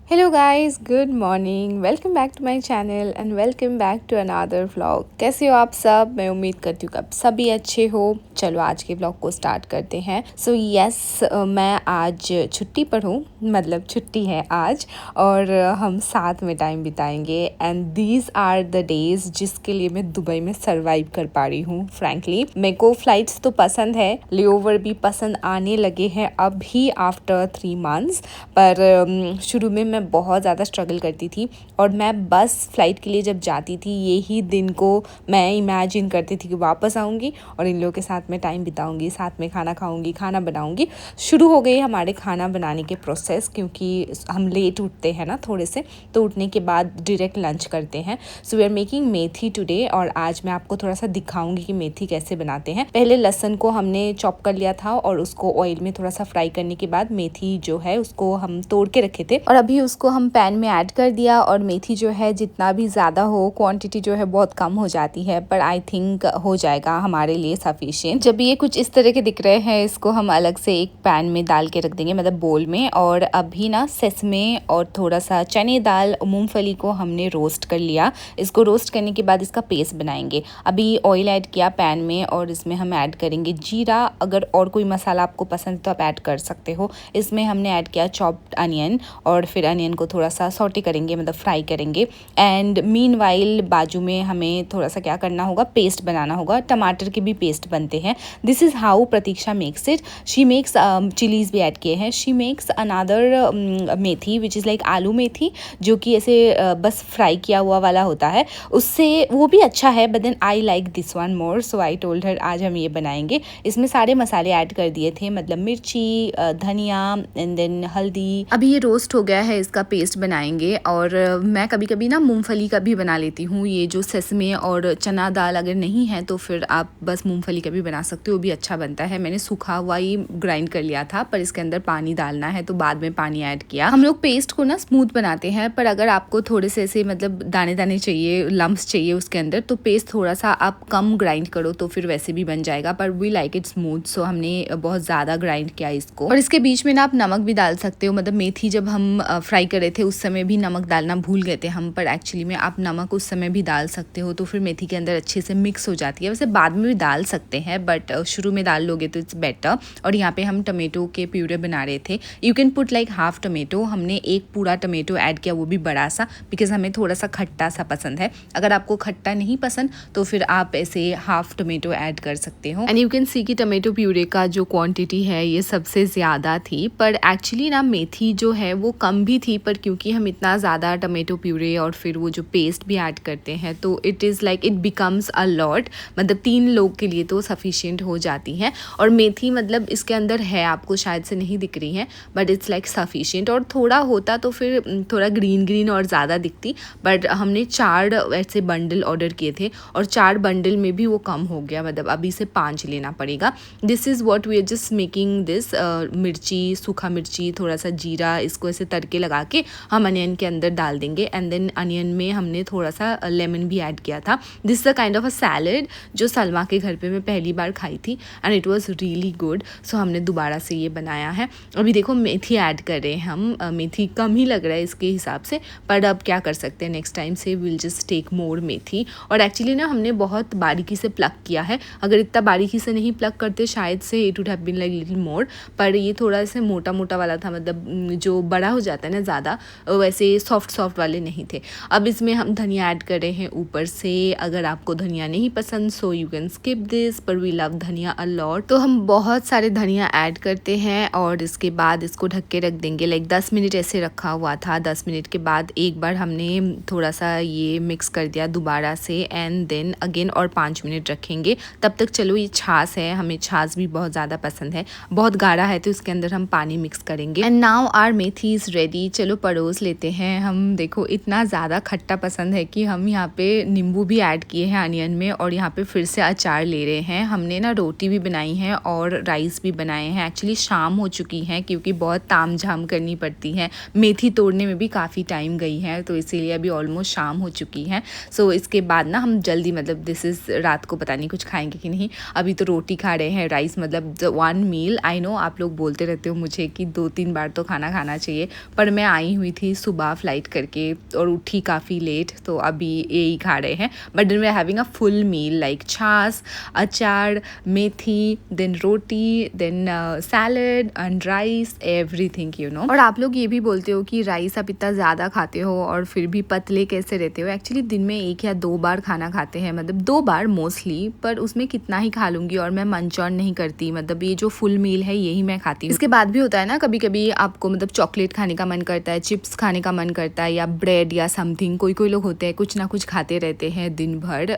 Hello guys, good morning. Welcome back to my channel and welcome back to another vlog. कैसे हो आप सब? मैं उम्मीद करती हूँ कि आप सभी अच्छे हो। चलो आज के व्लॉग को स्टार्ट करते हैं। सो यस, मैं आज छुट्टी पर हूँ, मतलब छुट्टी है आज और हम साथ में टाइम बिताएंगे and these are the days जिसके लिए मैं दुबई में सर्वाइव कर पा रही हूँ। फ्रैंकली मेरे को फ्लाइट्स तो पसंद है, लेओवर भी पसंद आने लगे हैं अभी आफ्टर 3 मंथ्स, पर शुरू में मैं बहुत ज़्यादा स्ट्रगल करती थी और मैं बस फ़्लाइट के लिए जब जाती थी यही दिन को मैं इमेजिन करती थी कि वापस आऊँगी और इन लोगों के साथ में टाइम बिताऊँगी, साथ में खाना खाऊँगी, खाना बनाऊँगी। शुरू हो गई हमारे खाना बनाने के प्रोसेस, क्योंकि हम लेट उठते हैं ना थोड़े से, तो उठने के बाद डायरेक्ट लंच करते हैं। So we are making methi today और आज मैं आपको थोड़ा सा दिखाऊंगी कि मेथी कैसे बनाते हैं। पहले लहसुन को हमने चॉप कर लिया था और उसको ऑयल में थोड़ा सा फ्राई करने के बाद मेथी जो है उसको हम तोड़ के रखे थे और अभी उसको हम पैन में ऐड कर दिया। और मेथी जो है जितना भी ज़्यादा हो, क्वांटिटी जो है बहुत कम हो जाती है, पर आई थिंक हो जाएगा हमारे लिए सफिशिएंट। जब ये कुछ इस तरह के दिख रहे हैं इसको हम अलग से एक पैन में डाल के रख देंगे, मतलब बोल में। और अभी ना सेसमे और थोड़ा सा चने दाल, मूंगफली को हमने रोस्ट कर लिया। इसको रोस्ट करने के बाद इसका पेस्ट बनाएंगे। अभी ऑयल ऐड किया पैन में और इसमें हम ऐड करेंगे जीरा। अगर और कोई मसाला आपको पसंद है तो आप ऐड कर सकते हो। इसमें हमने ऐड किया चॉप्ड अनियन और फिर अनियन को थोड़ा सा सॉटे करेंगे, मतलब फ्राई करेंगे। एंड मीनवाइल बाजू में हमें थोड़ा सा क्या करना होगा, पेस्ट बनाना होगा। टमाटर के भी पेस्ट बनते हैं। This is how Pratiksha makes it. She makes chillies भी ऐड किए हैं। She makes another methi which is like आलू मेथी, जो कि ऐसे बस फ्राई किया हुआ वाला होता है, उससे वो भी अच्छा है, but then I like this one more. So I told her आज हम ये बनाएंगे। इसमें सारे मसाले ऐड कर दिए थे, मतलब मिर्ची, धनिया एंड देन हल्दी। अभी ये रोस्ट हो गया है, इसका पेस्ट बनाएंगे। और मैं कभी कभी ना मूंगफली का भी बना लेती हूँ। ये जो सेसमे और चना दाल अगर नहीं है तो फिर आप बस मूंगफली का भी बना सकते हो, वो भी अच्छा बनता है। मैंने सूखा हुआ ही ग्राइंड कर लिया था, पर इसके अंदर पानी डालना है तो बाद में पानी ऐड किया। हम लोग पेस्ट को ना स्मूथ बनाते हैं, पर अगर आपको थोड़े से ऐसे मतलब दाने दाने चाहिए, लम्प्स चाहिए उसके अंदर, तो पेस्ट थोड़ा सा आप कम ग्राइंड करो तो फिर वैसे भी बन जाएगा। पर वी लाइक इट स्मूथ, सो हमने बहुत ज़्यादा ग्राइंड किया इसको। और इसके बीच में ना आप नमक भी डाल सकते हो, मतलब मेथी जब हम फ्राई कर रहे थे उस समय भी नमक डालना भूल गए थे हम, पर एक्चुअली में आप नमक उस समय भी डाल सकते हो तो फिर मेथी के अंदर अच्छे से मिक्स हो जाती है। वैसे बाद में भी डाल सकते हैं, बट शुरू में डाल लोगे तो इट्स बेटर। और यहाँ पे हम टमेटो के प्यूरे बना रहे थे। You can put like half tomato. हमने एक पूरा टमेटो ऐड किया, वो भी बड़ा सा, बिकॉज हमें थोड़ा सा खट्टा सा पसंद है। अगर आपको खट्टा नहीं पसंद तो फिर आप ऐसे हाफ टमेटो ऐड कर सकते हो। एंड यू कैन सी कि टमेटो प्यूरे का जो क्वांटिटी है ये सबसे ज़्यादा थी, पर एक्चुअली ना मेथी जो है वो कम भी थी, पर क्योंकि हम इतना ज़्यादा टमेटो प्यूरे और फिर वो जो पेस्ट भी ऐड करते हैं तो it is like it becomes a lot, मतलब 3 लोग के लिए तो सफिशिएंट हो जाती है। और मेथी मतलब इसके अंदर है, आपको शायद से नहीं दिख रही है, बट इट्स लाइक सफिशिएंट। और थोड़ा होता तो फिर थोड़ा ग्रीन ग्रीन और ज़्यादा दिखती, बट हमने 4 ऐसे बंडल ऑर्डर किए थे और 4 बंडल में भी वो कम हो गया, मतलब अभी से 5 लेना पड़ेगा। This is what we are just making this. मिर्ची, सूखा मिर्ची, थोड़ा सा जीरा, इसको ऐसे तड़के लगा के हम अनियन के अंदर डाल देंगे। एंड देन अनियन में हमने थोड़ा सा लेमन भी ऐड किया था। This is a kind of a salad जो सलमा के घर पे मैं पहली बार खाई थी and it was really good. So हमने दोबारा से ये बनाया है। अभी देखो मेथी ऐड कर रहे हैं हम। मेथी कम ही लग रहा है इसके हिसाब से, पर अब क्या कर सकते हैं, नेक्स्ट टाइम से विल जस्ट टेक मोर मेथी। और एक्चुअली ना हमने बहुत बारीकी से प्लक किया है। अगर इतना बारीकी से नहीं प्लक करते शायद से it would have been like little more, पर ये थोड़ा सा मोटा मोटा वाला था, मतलब जो बड़ा हो जाता है ना ज़्यादा, वैसे सॉफ्ट सॉफ्ट वाले नहीं थे। अब इसमें हम धनिया ऐड कर रहे हैं ऊपर से। अगर आपको धनिया नहीं पसंद so you can skip this, पर वी लव धनिया अ लॉट, तो हम बहुत सारे धनिया ऐड करते हैं। और इसके बाद इसको ढक के रख देंगे, लाइक 10 मिनट ऐसे रखा हुआ था। 10 मिनट के बाद एक बार हमने थोड़ा सा ये मिक्स कर दिया दोबारा से, एंड देन अगेन और 5 मिनट रखेंगे। तब तक चलो ये छाछ है, हमें छाछ भी बहुत ज़्यादा पसंद है। बहुत गाढ़ा है तो इसके अंदर हम पानी मिक्स करेंगे। And now our methi is ready. चलो परोस लेते हैं हम। देखो इतना ज़्यादा खट्टा पसंद है कि हम यहाँ पे नींबू भी ऐड किए हैं अनियन में, और यहाँ पे फिर से अचार ले रहे हैं। हमने ना रोटी भी बनाई है और राइस भी बनाए हैं। एक्चुअली शाम हो चुकी है क्योंकि बहुत ताम झाम करनी पड़ती है, मेथी तोड़ने में भी काफ़ी टाइम गई है, तो इसीलिए अभी ऑलमोस्ट शाम हो चुकी है। सो इसके बाद ना हम जल्दी, मतलब दिस इज़ रात को पता नहीं कुछ खाएंगे कि नहीं। अभी तो रोटी खा रहे हैं, राइस मतलब 1 मील। आई नो आप लोग बोलते रहते हो मुझे कि 2-3 बार तो खाना खाना चाहिए, पर मैं आई हुई थी सुबह फ़्लाइट करके और उठी काफ़ी लेट, तो अभी यही खा रहे हैं। But then we are having a full meal like chaas, achar, methi, then roti, then salad and rice, everything you know. और आप लोग ये भी बोलते हो कि राइस आप इतना ज़्यादा खाते हो और फिर भी पतले कैसे रहते हो। एक्चुअली दिन में 1 या 2 बार खाना खाते हैं, मतलब 2 बार मोस्टली, पर उसमें कितना ही खा लूँगी और मैं मंच ऑन नहीं करती, मतलब ये जो फुल मील है यही मैं खाती हूँ। इसके बाद भी होता है ना कभी कभी आपको मतलब चॉकलेट खाने का मन करता है, चिप्स खाने का मन करता है, या ब्रेड या समथिंग। कोई कोई लोग होते हैं कुछ ना कुछ खाते रहते हैं दिन भर।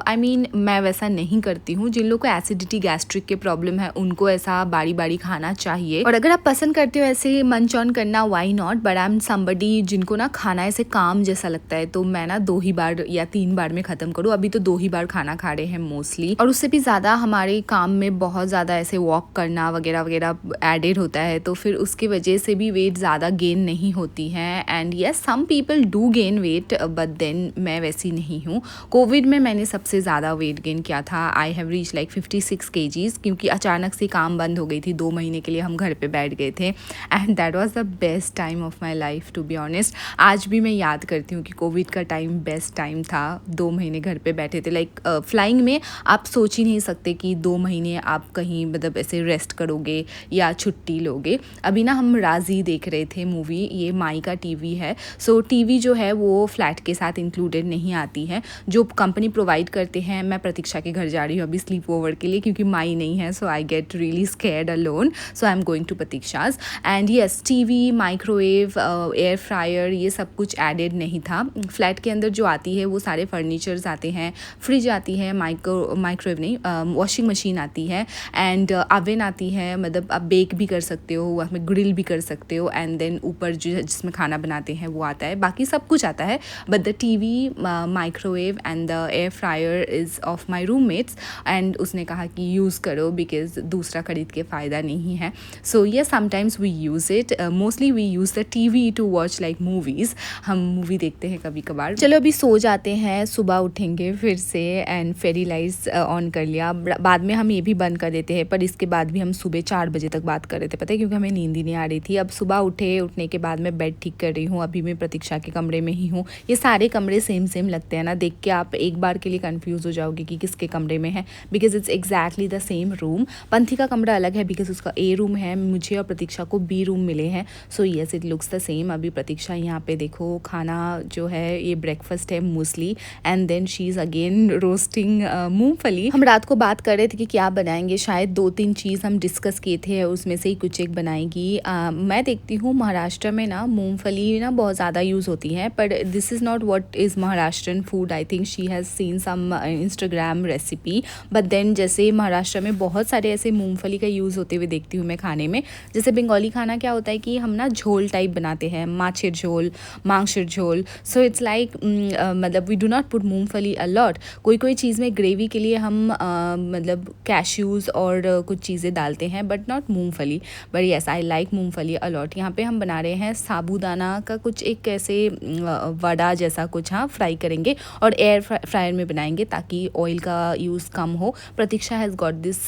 आई मीन मैं वैसा नहीं करती हूँ। जिन लोग को एसिडिटी गैस्ट्रिक के प्रॉब्लम है उनको ऐसा बारी बारी खाना चाहिए, और अगर आप पसंद करते हो ऐसे मंच ऑन करना, why not. But I am somebody जिनको ना खाना ऐसे काम जैसा लगता है, तो मैं ना 2 ही बार या 3 बार में ख़त्म करूँ। अभी तो 2 ही बार खाना खा रहे हैं मोस्टली, और उससे भी ज़्यादा हमारे काम में बहुत ज़्यादा ऐसे वॉक करना वगैरह वगैरह एडेड होता है, तो फिर उसकी वजह से भी वेट ज़्यादा गेन नहीं होती है। And yes, some people do gain weight, but then मैं वैसी नहीं हूँ। कोविड में मैंने सबसे ज़्यादा वेट गेन किया था। I have reach like 56 kgs, क्योंकि अचानक से काम बंद हो गई थी। 2 महीने के लिए हम घर पे बैठ गए थे, and that was the best time of my life to be honest. आज भी मैं याद करती हूँ कि कोविड का टाइम बेस्ट टाइम था। 2 महीने घर पे बैठे थे, लाइक फ्लाइंग में आप सोच ही नहीं सकते कि 2 महीने आप कहीं मतलब ऐसे रेस्ट करोगे या छुट्टी लोगे। अभी ना हम राजी देख रहे थे मूवी, ये माई का टीवी है। सो टीवी जो है वो फ्लैट के साथ इंक्लूडेड नहीं आती है, जो कंपनी प्रोवाइड करते हैं। मैं प्रतीक्षा के घर जा रही हूँ अभी स्लीप ओवर के लिए, क्योंकि माई नहीं है, so I get really scared alone, so I am going to Pratiksha's. And yes, TV, microwave, air fryer, ये सब कुछ एडेड नहीं था। फ्लैट के अंदर जो आती है वो सारे फर्नीचर्स आते हैं, फ्रिज आती है, माइक्रोवेव नहीं, वॉशिंग मशीन आती है, एंड अवन आती है, मतलब आप बेक भी कर सकते हो, उसमें ग्रिल भी कर सकते हो, एंड देन ऊपर जो जिसमें खाना बनाते हैं वो आता है, बाकी सब कुछ आता है। But the TV, microwave and the air fryer is of my roommates, and उसने कहा कि यूज़ करो बिकॉज दूसरा खरीद के फ़ायदा नहीं है। सो ये sometimes we use it, mostly we use the TV to watch like movies. हम मूवी देखते हैं कभी कभार। चलो अभी सो जाते हैं, सुबह उठेंगे फिर से, एंड फेरी लाइट्स ऑन कर लिया। बाद में हम ये भी बंद कर देते हैं, पर इसके बाद भी हम सुबह 4 बजे तक बात कर रहे थे, पता है, क्योंकि हमें नींद ही नहीं आ रही थी। अब सुबह उठने के बाद मैं बेड ठीक कर रही हूँ। अभी मैं प्रतीक्षा के कमरे में ही हूँ। ये सारे कमरे सेम लगते हैं ना, देख के आप एक बार के लिए कंफ्यूज हो जाओगे कि किसके कमरे में है, because it's exactly the same room. Panthi का कमरा अलग है बिकॉज उसका ए रूम है, मुझे और प्रतीक्षा को बी रूम मिले हैं। So yes, it looks the same. अभी प्रतीक्षा यहाँ पे देखो, खाना जो है ये ब्रेकफास्ट है muesli, and then she is again roasting moongphali. हम रात को बात कर रहे थे कि क्या बनाएंगे, शायद 2-3 चीज़ हम डिस्कस किए थे, उसमें से ही कुछ एक बनाएगी। मैं देखती हूँ महाराष्ट्र में ना मूंगफली ना बहुत ज़्यादा यूज़ होती है, पर this is not what is Maharashtrian food. I think she has seen some Instagram recipe, but then जैसे महाराष्ट्र में बहुत सारे ऐसे मूंगफली का यूज़ होते हुए देखती हूँ मैं खाने में। जैसे बंगाली खाना क्या होता है कि हम ना झोल टाइप बनाते हैं, माछेर झोल, मांगशेर झोल। सो इट्स लाइक मतलब वी डू नॉट पुट मूंगफली अ लॉट। कोई कोई चीज़ में ग्रेवी के लिए हम मतलब कैश्यूज़ और कुछ चीज़ें डालते हैं, बट नॉट मूंगफली। बट येस, आई लाइक मूंगफली अ लॉट। यहाँ पे हम बना रहे हैं साबूदाना का कुछ एक ऐसे वड़ा जैसा कुछ, हाँ, फ्राई करेंगे और एयर फ्रायर में बनाएंगे ताकि ऑयल का यूज़ कम हो। प्रतीक्षा हैज़ गॉट दिस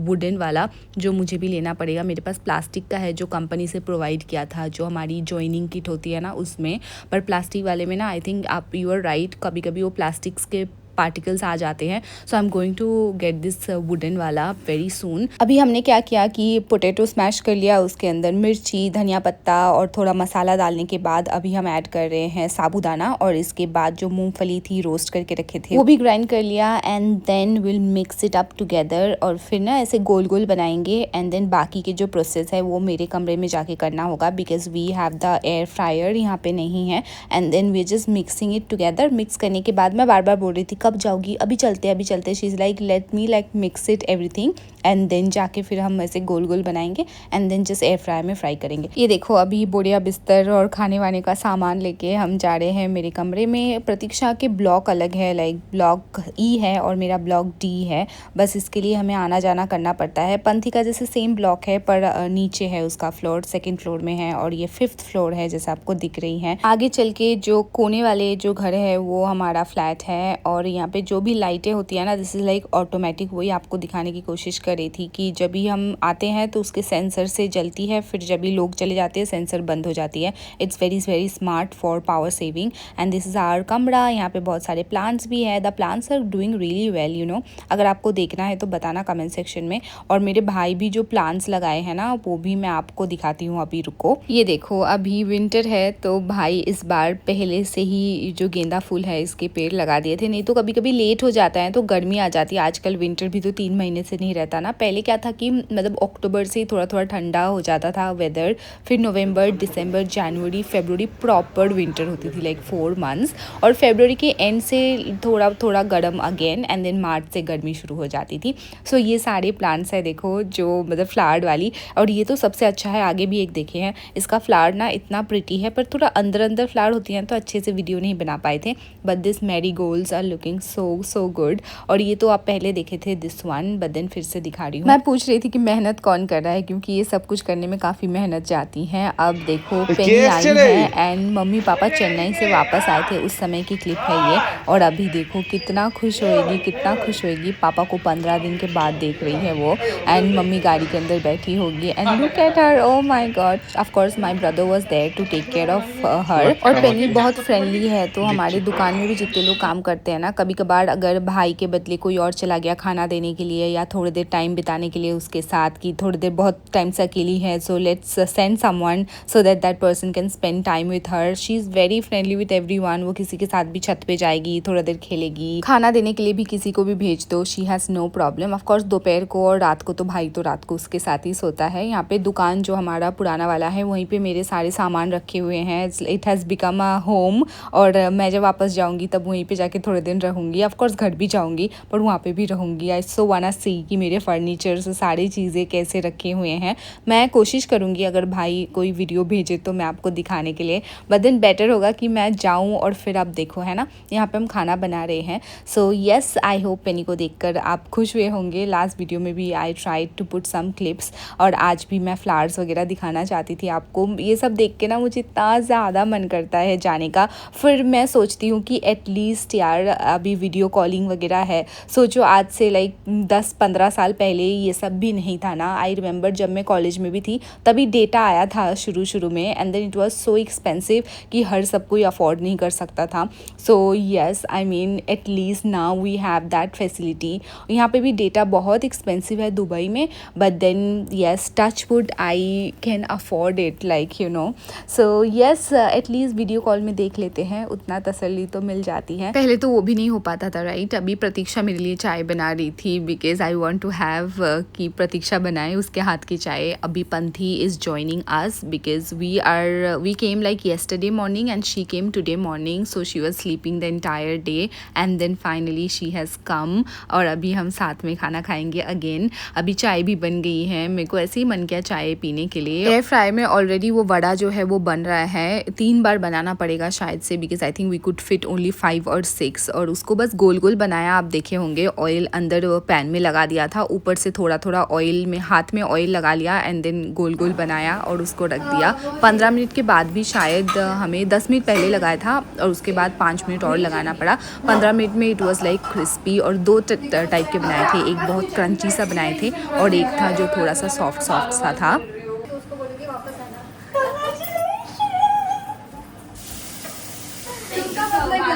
वुडन वाला, जो मुझे भी लेना पड़ेगा। मेरे पास प्लास्टिक का है जो कंपनी से प्रोवाइड किया था, जो हमारी जॉइनिंग किट होती है ना उसमें, पर प्लास्टिक वाले में ना आई थिंक आप यू आर राइट, कभी कभी वो प्लास्टिक्स के पार्टिकल्स आ जाते हैं। So I am going to get this wooden वाला वेरी सून। अभी हमने क्या किया कि पोटैटो स्मैश कर लिया, उसके अंदर मिर्ची, धनिया पत्ता और थोड़ा मसाला डालने के बाद अभी हम ऐड कर रहे हैं साबूदाना, और इसके बाद जो मूंगफली थी रोस्ट करके रखे थे वो भी ग्राइंड कर लिया, and then will mix it up together, और फिर ना ऐसे गोल गोल बनाएंगे। एंड देन बाकी के जो प्रोसेस है वो मेरे कमरे में जाके करना होगा, because we have the air fryer यहाँ पे नहीं है। And then we just mixing it together. Mix करने के बाद मैं बार बार बोल रही थी कब जाओगी, अभी चलते। She is like let me like mix it everything, and then जाके फिर हम ऐसे गोल गोल बनाएंगे, and then just air fryer में फ्राई करेंगे। ये देखो अभी बोरिया बिस्तर और खाने वाने का सामान लेके हम जा रहे हैं मेरे कमरे में। प्रतीक्षा के ब्लॉक अलग है, लाइक ब्लॉक ई है और मेरा ब्लॉक डी है, बस इसके लिए हमें आना जाना करना पड़ता है। पंथी का जैसे सेम ब्लॉक है, पर नीचे है उसका फ्लोर, 2nd फ्लोर में है, और ये 5th फ्लोर है जैसे आपको दिख रही है। आगे चल के जो कोने वाले जो घर है वो हमारा फ्लैट है, और यहाँ पे जो भी लाइटें होती है ना, दिस इज़ लाइक ऑटोमेटिक। वही आपको दिखाने की कोशिश कर रही थी कि जब भी हम आते हैं तो उसके सेंसर से जलती है, फिर जब भी लोग चले जाते हैं सेंसर बंद हो जाती है। It's very smart for power saving. And this is our कमरा। यहाँ पे बहुत सारे प्लांट्स भी है। The plants are doing really well, you know. अगर आपको देखना है तो बताना कमेंट सेक्शन में। और मेरे भाई भी जो प्लांट्स लगाए हैं ना, वो भी मैं आपको दिखाती हूँ। अभी रुको, ये देखो अभी विंटर है तो भाई इस बार पहले से ही जो गेंदा फूल है इसके पेड़ लगा दिए थे। नहीं तो कभी कभी लेट हो जाता है तो गर्मी आ जाती है। आजकल विंटर भी तो 3 महीने से नहीं रहता ना। पहले क्या था कि मतलब अक्टूबर से थोड़ा थोड़ा ठंडा हो जाता था वेदर, फिर नवंबर, दिसंबर, जनवरी, फरवरी प्रॉपर विंटर होती थी, लाइक 4 मंथ्स। और फरवरी के एंड से थोड़ा थोड़ा गर्म अगेन, एंड देन मार्च से गर्मी शुरू हो जाती थी। सो ये सारे प्लांट्स है देखो, जो मतलब फ्लावर वाली। और ये तो सबसे अच्छा है, आगे भी एक देखे हैं, इसका फ्लावर ना इतना प्रिटी है, पर थोड़ा अंदर अंदर फ्लावर होती हैं तो अच्छे से वीडियो नहीं बना पाए थे। But this marigolds are looking so good. और ये तो आप पहले देखे थे दिस वन, बट देन फिर से दिखा रही हूँ। मैं पूछ रही थी कि मेहनत कौन कर रहा है, क्योंकि ये सब कुछ करने में काफ़ी मेहनत जाती है। अब देखो पेनी आई है एंड मम्मी पापा चेन्नई से वापस आए थे, उस समय की क्लिप है ये। और अभी देखो कितना खुश होएगी, कितना खुश होएगी। पापा को 15 दिन के बाद देख रही है वो, एंड मम्मी गाड़ी के अंदर बैठी होगी। And look at her, oh my god. Of course my brother was there to take care of her. और पेनी बहुत फ्रेंडली है, तो हमारी दुकान में भी जितने लोग काम करते हैं ना, कभी कभार अगर भाई के बदले कोई और चला गया खाना देने के लिए या थोड़ी देर टाइम बिताने के लिए उसके साथ, कि थोड़ी देर बहुत टाइम से अकेली है, so let's send someone so that that person can spend time with her. She is very friendly with everyone. वो किसी के साथ भी छत पे जाएगी, थोड़ा देर खेलेगी। खाना देने के लिए भी किसी को भी भेज दो, she has no problem. Of course दोपहर को और रात को तो भाई तो रात को उसके साथ ही सोता है। यहाँ पे दुकान जो हमारा पुराना वाला है, वहीं पे मेरे सारे सामान रखे हुए हैं। It has become a home. और मैं जब वापस जाऊँगी तब वहीं पे जाके थोड़े दिन रहूँगी। ऑफ कोर्स घर भी जाऊँगी, पर वहाँ पे भी रहूँगी। आई सो वाना सी कि मेरे फर्नीचर्स सारी चीज़ें कैसे रखे हुए हैं। मैं कोशिश करूँगी अगर भाई कोई वीडियो भेजे तो मैं आपको दिखाने के लिए, बट देन बेटर होगा कि मैं जाऊँ और फिर आप देखो, है ना। यहाँ पे हम खाना बना रहे हैं। सो येस, आई होप पेनी को देखकर आप खुश हुए होंगे। लास्ट वीडियो में भी I tried to put some clips, और आज भी मैं फ्लावर्स वगैरह दिखाना चाहती थी आपको। ये सब देख के ना मुझे इतना ज़्यादा मन करता है जाने का। फिर मैं सोचती हूँ कि एटलीस्ट यार अभी वीडियो कॉलिंग वगैरह है। सोचो आज से लाइक 10-15 साल पहले ये सब भी नहीं था ना। आई रिमेंबर जब मैं कॉलेज में भी थी तभी डेटा आया था शुरू में, and then it was so expensive कि हर सब कोई अफोर्ड नहीं कर सकता था। So yes, I mean at least now we have that facility. यहाँ पे भी डेटा बहुत एक्सपेंसिव है दुबई में, but then yes, touch wood I can afford it, like you know. So yes, at least video call में देख लेते हैं, उतना तसल्ली तो मिल जाती है। पहले तो वो भी नहीं हो पाता था, राइट। अभी प्रतीक्षा मेरे लिए चाय बना रही थी, because I want to have कि प्रतीक्षा बनाए उसके हाथ की चाय। अभी Panthi is joining us because we came like yesterday morning and she came today morning, so she was sleeping the entire day and then finally she has come. और अभी हम साथ में खाना खाएंगे अगेन। अभी चाय भी बन गई है, मेरे को ऐसे ही मन किया चाय पीने के लिए। एयर फ्राई में ऑलरेडी वो वड़ा जो है वो बन रहा है। 3 बार बनाना पड़ेगा शायद से, because I think we could fit only 5 और 6। और उसको बस गोल गोल बनाया, आप देखे होंगे। ऑयल अंदर पैन में लगा दिया था, ऊपर से थोड़ा थोड़ा ऑयल में हाथ में ऑयल लगा लिया, एंड देन गोल गोल बनाया और उसको रख दिया। 15 मिनट के बाद भी शायद हमें 10 मिनट पहले लगाया था और उसके बाद 5 मिनट और लगाना पड़ा। 15 मिनट में इट वॉज लाइक क्रिस्पी। और 2 टाइप के बनाए थे, एक बहुत क्रंची सा बनाए थे और एक था जो थोड़ा सा सॉफ्ट सा था।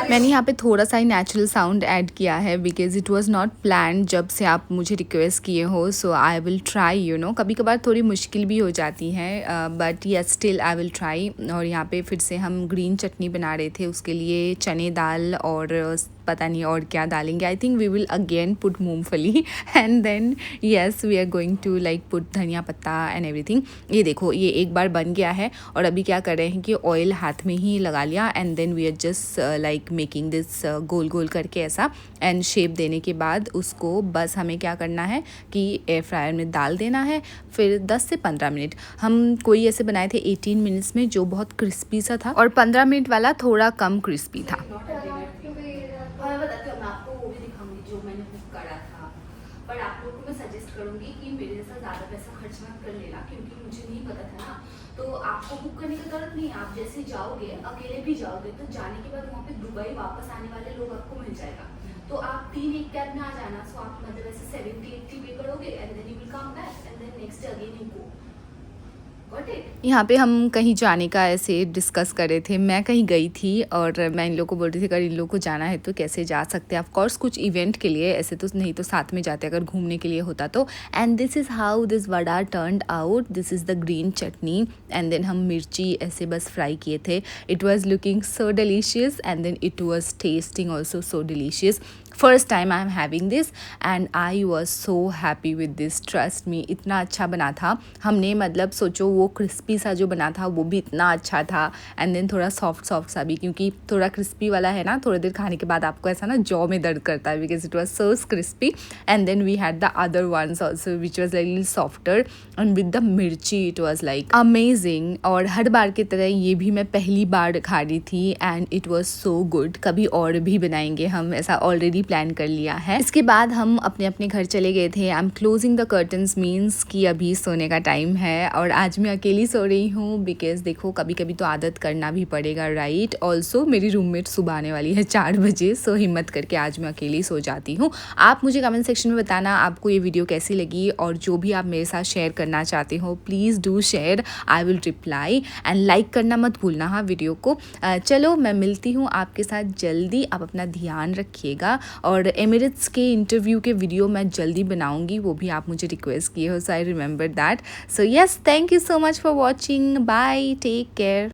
मैंने यहाँ पे थोड़ा सा ही नेचुरल साउंड ऐड किया है because it was not planned. जब से आप मुझे रिक्वेस्ट किए हो, so I will try, you know. कभी कभार थोड़ी मुश्किल भी हो जाती है, but yes still I will try. और यहाँ पे फिर से हम ग्रीन चटनी बना रहे थे, उसके लिए चने दाल और पता नहीं और क्या डालेंगे। I think we will again put moongphali and then yes we are going to like put dhania patta and everything. ये देखो, ये एक बार बन गया है और अभी क्या कर रहे हैं कि ऑयल हाथ में ही लगा लिया, and then we are just like making this गोल गोल करके ऐसा, एंड शेप देने के बाद उसको बस हमें क्या करना है कि एयर फ्रायर में डाल देना है। फिर 10 से 15 मिनट, हम कोई ऐसे बनाए थे 18 मिनट्स में जो बहुत क्रिस्पी सा था, और 15 मिनट वाला थोड़ा कम क्रिस्पी था। मैं बताती हूँ, मैं आपको वो भी दिखाऊंगी जो मैंने बुक करा था। पर आप लोगों को मैं सजेस्ट करूंगी कि मेरे जैसा ज़्यादा पैसा खर्च मत कर लेना, क्योंकि मुझे नहीं पता था ना। तो आपको बुक करने की जरूरत नहीं है, आप जैसे जाओगे अकेले भी जाओगे तो जाने के बाद वहाँ पे दुबई वापस आने वाले लोग आपको मिल जाएगा। तो तो आप 3 एक कैब में आ जाना, सो आप मतलब ऐसे 70-80 पे करोगे and then you will come back and then next day again you go. Got it? यहाँ पे हम कहीं जाने का ऐसे डिस्कस कर रहे थे, मैं कहीं गई थी और मैं इन लोगों को बोल रही थी अगर इन लोगों को जाना है तो कैसे जा सकते हैं, ऑफ कोर्स कुछ इवेंट के लिए, ऐसे तो नहीं तो साथ में जाते अगर घूमने के लिए होता तो। And this is how this vada turned out, this is the green chutney and then हम मिर्ची ऐसे बस फ्राई किए थे। It was looking so delicious and then it was tasting also so delicious. First time I am having this and I was so happy with this, trust me, इतना अच्छा बना था। हमने मतलब सोचो वो क्रिस्पी सा जो बना था वो भी इतना अच्छा था एंड देन थोड़ा सॉफ्ट सॉफ्ट सा भी, क्योंकि थोड़ा क्रिस्पी वाला है ना, थोड़ी देर खाने के बाद आपको ऐसा ना जॉ में दर्द करता है because it was so crispy. And then we had the other ones also which was like little softer and with the mirchi it was like amazing. और हर बार की तरह ये भी मैं पहली बार खा रही थी and it was so good. कभी और भी बनाएंगे हम, ऐसा ऑलरेडी प्लान कर लिया है। इसके बाद हम अपने अपने घर चले गए थे। I am closing the curtains, means कि अभी सोने का टाइम है और आज मैं अकेली सो रही हूँ बिकॉज देखो कभी कभी तो आदत करना भी पड़ेगा, राइट। ऑल्सो मेरी रूममेट सुबह आने वाली है 4 बजे, सो हिम्मत करके आज मैं अकेली सो जाती हूँ। आप मुझे कमेंट सेक्शन में बताना आपको ये वीडियो कैसी लगी और जो भी आप मेरे साथ शेयर करना चाहते हो please do share, I will reply and like करना मत भूलना हाँ वीडियो को। चलो मैं मिलती हूँ आपके साथ जल्दी, आप अपना ध्यान रखिएगा और एमिरेट्स के इंटरव्यू के वीडियो मैं जल्दी बनाऊंगी, वो भी आप मुझे रिक्वेस्ट किए हो, so I remember that. So yes, thank you so much for watching, bye, take care.